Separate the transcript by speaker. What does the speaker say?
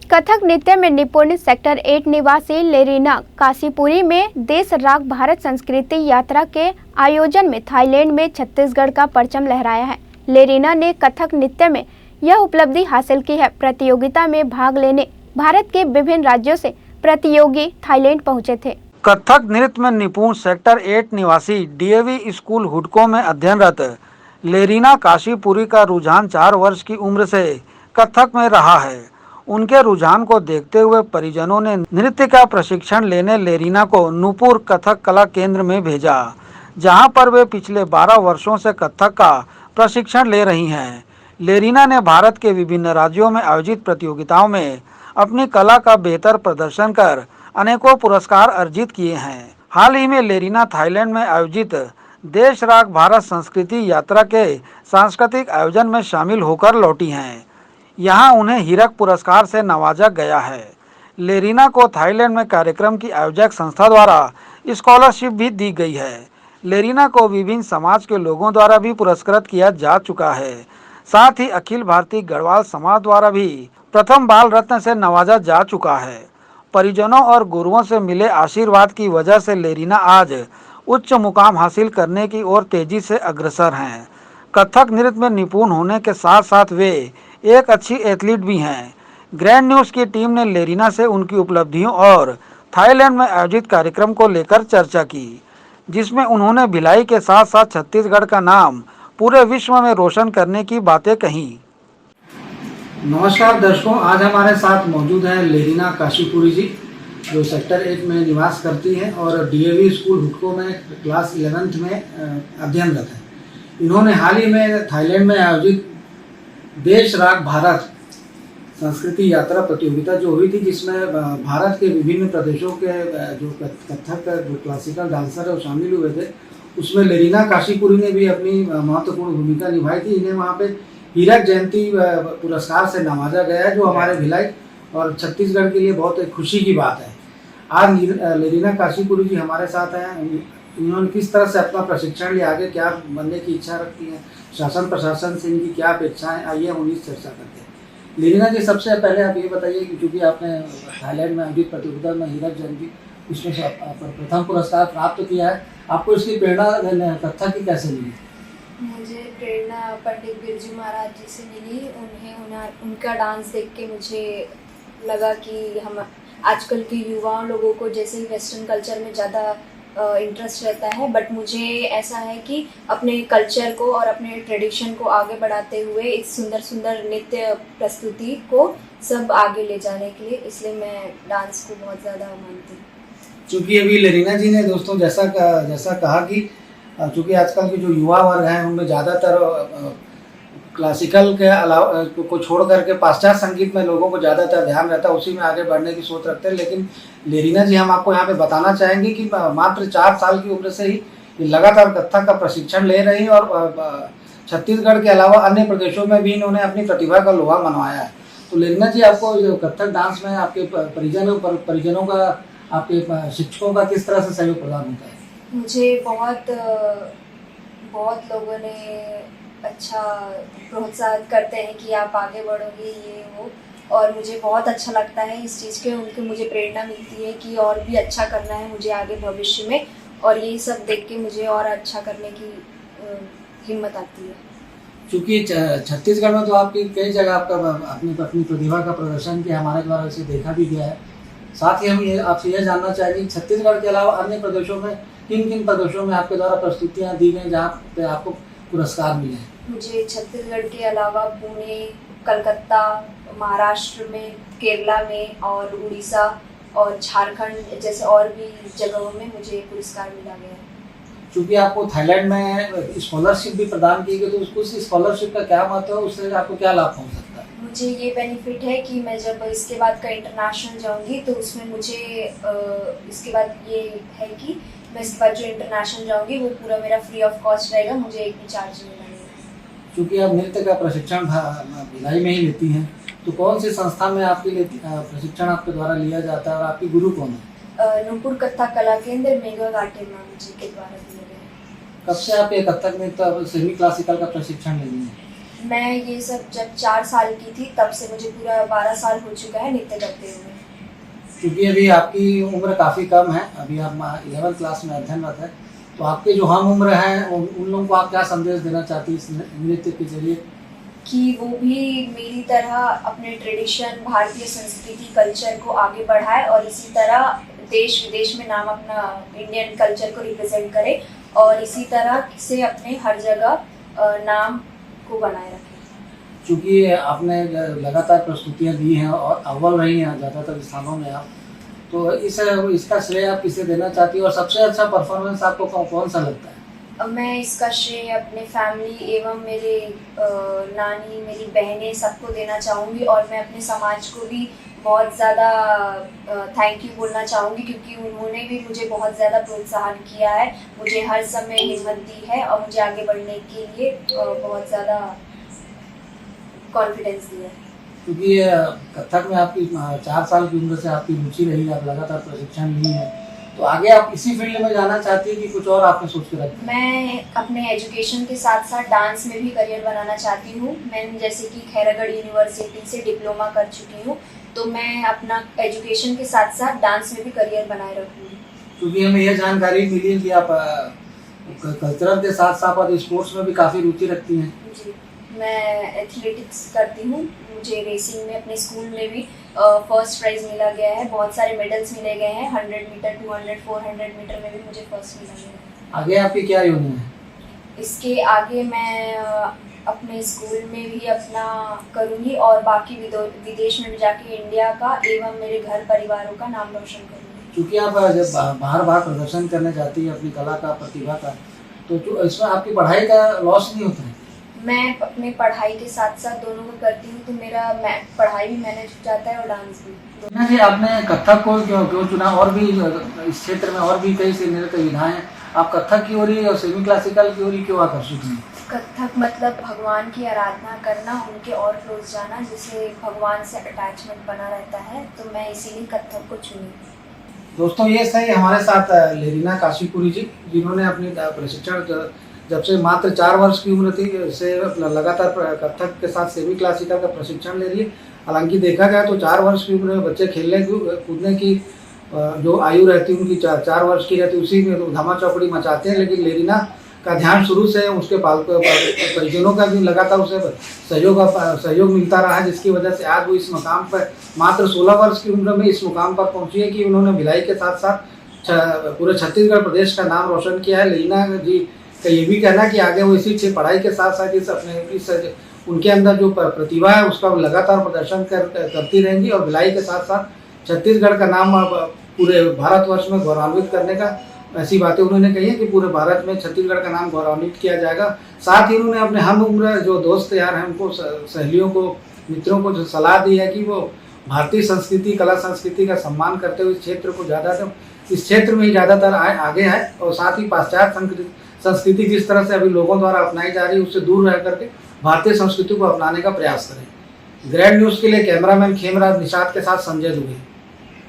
Speaker 1: कथक नृत्य में निपुण सेक्टर 8 निवासी लेरीना काशीपुरी में देश राग भारत संस्कृति यात्रा के आयोजन में थाईलैंड में छत्तीसगढ़ का परचम लहराया है। लेरीना ने कथक नृत्य में यह उपलब्धि हासिल की है। प्रतियोगिता में भाग लेने भारत के विभिन्न राज्यों से प्रतियोगी थाईलैंड पहुंचे थे।
Speaker 2: कथक नृत्य में निपुण सेक्टर 8 निवासी डीएवी स्कूल हुडको में अध्ययनरत लेरीना काशीपुरी का रुझान 4 वर्ष की उम्र से कथक में रहा है। उनके रुझान को देखते हुए परिजनों ने नृत्य का प्रशिक्षण लेने लेरीना को नूपुर कथक कला केंद्र में भेजा, जहां पर वे पिछले 12 वर्षों से कथक का प्रशिक्षण ले रही हैं। लेरीना ने भारत के विभिन्न राज्यों में आयोजित प्रतियोगिताओं में अपनी कला का बेहतर प्रदर्शन कर अनेकों पुरस्कार अर्जित किए हैं। हाल ही में लेरीना थाईलैंड में आयोजित देश राग भारत संस्कृति यात्रा के सांस्कृतिक आयोजन में शामिल होकर लौटी हैं। यहाँ उन्हें हीरक पुरस्कार से नवाजा गया है। लेरीना को थाईलैंड में कार्यक्रम की आयोजक संस्था द्वारा स्कॉलरशिप भी दी गई है। लेरीना को विभिन्न समाज के लोगों द्वारा भी पुरस्कृत किया जा चुका है। साथ ही अखिल भारतीय गढ़वाल समाज द्वारा भी प्रथम बाल रत्न से नवाजा जा चुका है। परिजनों और गुरुओं से मिले आशीर्वाद की वजह से लेरीना आज उच्च मुकाम हासिल करने की ओर तेजी से अग्रसर हैं। कथक नृत्य में निपुण होने के साथ साथ वे एक अच्छी एथलीट भी हैं। ग्रैंड न्यूज़ की टीम ने लेरीना से उनकी उपलब्धियों और थाईलैंड में आयोजित कार्यक्रम को लेकर चर्चा की, जिसमें उन्होंने भिलाई के साथ साथ छत्तीसगढ़ का नाम पूरे विश्व में रोशन करने की बातें कही।
Speaker 3: नमस्कार दर्शकों, आज हमारे साथ मौजूद हैं लेरीना काशीपुरी जी, जो सेक्टर 8 में निवास करती हैं और डीएवी स्कूल हुडको में क्लास 11th में अध्ययनरत हैं। इन्होंने हाल ही में थाईलैंड में आयोजित देश राग भारत संस्कृति यात्रा प्रतियोगिता जो हुई थी, जिसमें भारत के विभिन्न प्रदेशों के जो कथक जो क्लासिकल डांसर है वो शामिल हुए थे, उसमें लेरीना काशीपुरी ने भी अपनी महत्वपूर्ण भूमिका निभाई थी। इन्हें वहाँ पे हीरक जयंती पुरस्कार से नवाजा गया है, जो हमारे भिलाई और छत्तीसगढ़ के लिए बहुत एक खुशी की बात है। आज लेरीना काशीपुरी जी हमारे साथ हैं। इन्होंने किस तरह से अपना प्रशिक्षण लिया, आगे क्या बनने की इच्छा रखती हैं, शासन प्रशासन से इनकी क्या अपेक्षाएं, आइए हम उन्हीं से चर्चा करते हैं। लेरीना जी, सबसे पहले आप ये बताइए कि चूँकि आपने थाईलैंड में आयोजित प्रतियोगिता में हीरक जयंती उसमें प्रथम पुरस्कार प्राप्त किया है, आपको इसकी प्रेरणा कथक की कैसे मिली?
Speaker 4: मुझे प्रेरणा पंडित बिरजू महाराज जी से मिली। उनका डांस देख के मुझे लगा कि हम आजकल के युवाओं लोगों को जैसे वेस्टर्न कल्चर में ज़्यादा इंटरेस्ट रहता है, बट मुझे ऐसा है कि अपने कल्चर को और अपने ट्रेडिशन को आगे बढ़ाते हुए इस सुंदर सुंदर नृत्य प्रस्तुति को सब आगे ले जाने के लिए, इसलिए मैं डांस को बहुत ज़्यादा मानती हूँ।
Speaker 3: चूँकि अभी लेरीना जी ने दोस्तों जैसा कहा कि चूँकि आजकल के जो युवा वर्ग हैं उनमें ज़्यादातर क्लासिकल के अलावा को छोड़ करके पाश्चात्य संगीत में लोगों को ज़्यादातर ध्यान रहता है, उसी में आगे बढ़ने की सोच रखते हैं। लेकिन लेरीना जी, हम आपको यहाँ पे बताना चाहेंगे कि मात्र 4 साल की उम्र से ही लगातार कथक का प्रशिक्षण ले रही हैं और छत्तीसगढ़ के अलावा अन्य प्रदेशों में भी इन्होंने अपनी प्रतिभा का लोहा मनवाया है। तो लेरीना जी, आपको जो कथक डांस में आपके परिजनों का, आपके शिक्षकों का किस तरह से सहयोग प्रदान होता है?
Speaker 4: मुझे बहुत लोगों ने अच्छा प्रोत्साहित करते हैं कि आप आगे बढ़ोगे, ये वो, और मुझे बहुत अच्छा लगता है इस चीज़ के। उनकी मुझे प्रेरणा मिलती है कि और भी अच्छा करना है मुझे आगे भविष्य में, और यही सब देख के मुझे और अच्छा करने की हिम्मत आती है।
Speaker 3: क्योंकि छत्तीसगढ़ में तो आपकी कई जगह अपनी प्रतिभा का प्रदर्शन किया, हमारे द्वारा इसे देखा भी गया है। साथ ही हम आपसे यह जानना चाहेंगे कि छत्तीसगढ़ के अलावा अन्य प्रदेशों में किन प्रदेशों में आपके द्वारा प्रस्तुतियाँ दी गई जहाँ पे आपको पुरस्कार मिले हैं?
Speaker 4: मुझे छत्तीसगढ़ के अलावा पुणे, कलकत्ता, महाराष्ट्र में, केरला में और उड़ीसा और झारखंड जैसे और भी जगहों में मुझे पुरस्कार मिला गया है।
Speaker 3: क्योंकि आपको थाईलैंड में स्कॉलरशिप भी प्रदान की गई, तो उस स्कॉलरशिप का क्या महत्व है, उससे आपको क्या लाभ पहुँच सकता है?
Speaker 4: मुझे ये बेनिफिट है कि मैं जब इसके बाद का इंटरनेशनल जाऊंगी तो उसमें मुझे इसके बाद ये है कि मैं इसके बाद जो इंटरनेशनल जाऊंगी वो पूरा मेरा फ्री ऑफ कॉस्ट रहेगा, मुझे एक भी चार्ज नहीं लगेगा।
Speaker 3: क्योंकि आप नृत्य का प्रशिक्षण भिलाई में ही लेती हैं, तो कौन सी संस्था में आपके प्रशिक्षण आपके द्वारा लिया जाता है और आपकी गुरु कौन है?
Speaker 4: नूपुर कथक कला केंद्र मेगा गार्डन मैम जी के द्वारा दिया गया है।
Speaker 3: कब से आप ये कथक नृत्य सेमी क्लासिकल का प्रशिक्षण ले रही हैं?
Speaker 4: मैं ये सब जब 4 साल की थी तब से मुझे पूरा 12 साल हो चुका है नृत्य करते हुए।
Speaker 3: क्योंकि अभी आपकी उम्र काफ़ी कम है, अभी आप 11th क्लास में अध्ययनरत है, तो आपके जो हम उम्र हैं उन लोगों को आप क्या संदेश देना चाहती हैं इस नृत्य के जरिए?
Speaker 4: कि वो भी मेरी तरह अपने ट्रेडिशन, भारतीय संस्कृति, कल्चर को आगे बढ़ाए और इसी तरह देश विदेश में नाम अपना इंडियन कल्चर को रिप्रेजेंट करे और इसी तरह से अपने हर जगह नाम को बनाए रखें।
Speaker 3: चूँकि आपने लगातार प्रस्तुतियाँ दी हैं और अव्वल रही हैं ज़्यादातर स्थानों में आप, तो इसका श्रेय आप किसे देना चाहती हैं और सबसे अच्छा परफॉर्मेंस आपको कौन सा लगता है?
Speaker 4: मैं इसका श्रेय अपने फैमिली एवं मेरे नानी, मेरी बहनें सबको देना चाहूँगी और मैं अपने समाज को भी बहुत ज़्यादा थैंक यू बोलना चाहूँगी क्योंकि उन्होंने भी मुझे बहुत ज़्यादा प्रोत्साहन किया है, मुझे हर समय हिम्मत दी है और मुझे आगे बढ़ने के लिए बहुत ज़्यादा कॉन्फिडेंस दिया है।
Speaker 3: क्योंकि कथक में आपकी 4 साल की उम्र से आपकी रुचि रही, आप लगातार प्रशिक्षण ली है, तो आगे आप इसी फील्ड में जाना चाहती है कि कुछ और आपने सोच के रखा?
Speaker 4: मैं अपने एजुकेशन के साथ साथ डांस में भी करियर बनाना चाहती हूँ। मैंने जैसे कि खैरागढ़ यूनिवर्सिटी से डिप्लोमा कर चुकी हूँ, तो मैं अपना एजुकेशन के साथ साथ डांस में भी करियर बनाए रखूँगी।
Speaker 3: क्योंकि हमें यह जानकारी मिली है कि आप कल्चरल के साथ साथ आप स्पोर्ट्स में भी काफ़ी रुचि रखती हैं।
Speaker 4: जी, मैं एथलेटिक्स करती हूँ, मुझे रेसिंग में अपने स्कूल में भी फर्स्ट प्राइज़ मिला गया है, बहुत सारे मेडल्स मिले गए हैं, 100 मीटर, 200, 400 मीटर में भी मुझे फर्स्ट मिला गया है।
Speaker 3: आगे आपकी क्या योजना है?
Speaker 4: इसके आगे मैं अपने स्कूल में भी अपना करूँगी और बाकी विदेश में भी जाके इंडिया का एवं मेरे घर परिवारों का नाम रोशन करूँगी।
Speaker 3: क्योंकि आप जब बाहर प्रदर्शन करने जाती है अपनी कला का, प्रतिभा का, तो इसमें आपकी पढ़ाई का लॉस नहीं होता है?
Speaker 4: मैं अपने पढ़ाई के साथ साथ दोनों को करती हूँ, तो मेरा पढ़ाई भी मैनेज हो जाता है और डांस भी।
Speaker 3: तो जी आपने कथक को क्यों चुना? और भी इस क्षेत्र में और भी कई से नृत्य विधाएं हैं, आप कथक की ओर ही और सेमी क्लासिकल की ओर ही क्यों आकर्षित हैं?
Speaker 4: कथक मतलब भगवान की आराधना करना, उनके और क्लोज जाना, जिससे भगवान से अटैचमेंट बना रहता है, तो मैं इसीलिए कथक को चुनी।
Speaker 3: दोस्तों ये सही हमारे साथ लेरीना काशीपुरी जी, जिन्होंने अपनी प्रशिक्षण जब से मात्र 4 वर्ष की उम्र थी से लगातार कथक के साथ सेमी क्लासिकल का प्रशिक्षण ले रही है। हालांकि देखा गया तो 4 वर्ष की उम्र में बच्चे खेलने कूदने की जो आयु रहती है उनकी 4 वर्ष की रहती है, उसी में तो धमा चौकड़ी मचाते हैं। लेकिन लेरीना का ध्यान शुरू से उसके परिजनों का भी लगातार उसे सहयोग मिलता रहा है, जिसकी वजह से आज वो इस मुकाम पर मात्र 16 वर्ष की उम्र में इस मुकाम पर पहुंची है कि उन्होंने भिलाई के साथ साथ पूरे छत्तीसगढ़ प्रदेश का नाम रोशन किया है। लेरीना जी का ये भी कहना कि आगे वो इसी पढ़ाई के साथ साथ उनके अंदर जो प्रतिभा है उसका लगातार प्रदर्शन करती रहेंगी और भिलाई के साथ साथ छत्तीसगढ़ का नाम पूरे भारतवर्ष में गौरवान्वित करने का ऐसी बातें उन्होंने कही है कि पूरे भारत में छत्तीसगढ़ का नाम गौरवान्वित किया जाएगा। साथ ही उन्होंने अपने हम उम्र जो दोस्त यार हैं उनको, सहेलियों को, मित्रों को जो सलाह दी है कि वो भारतीय संस्कृति, कला संस्कृति का सम्मान करते हुए इस क्षेत्र को इस क्षेत्र में ही ज़्यादातर आगे है और साथ ही पाश्चात्य संस्कृति जिस तरह से अभी लोगों द्वारा अपनाई जा रही है उससे दूर रह करके भारतीय संस्कृति को अपनाने का प्रयास करें। ग्रैंड न्यूज़ के लिए कैमरामैन खेमराज निषाद के साथ संजय दुबे।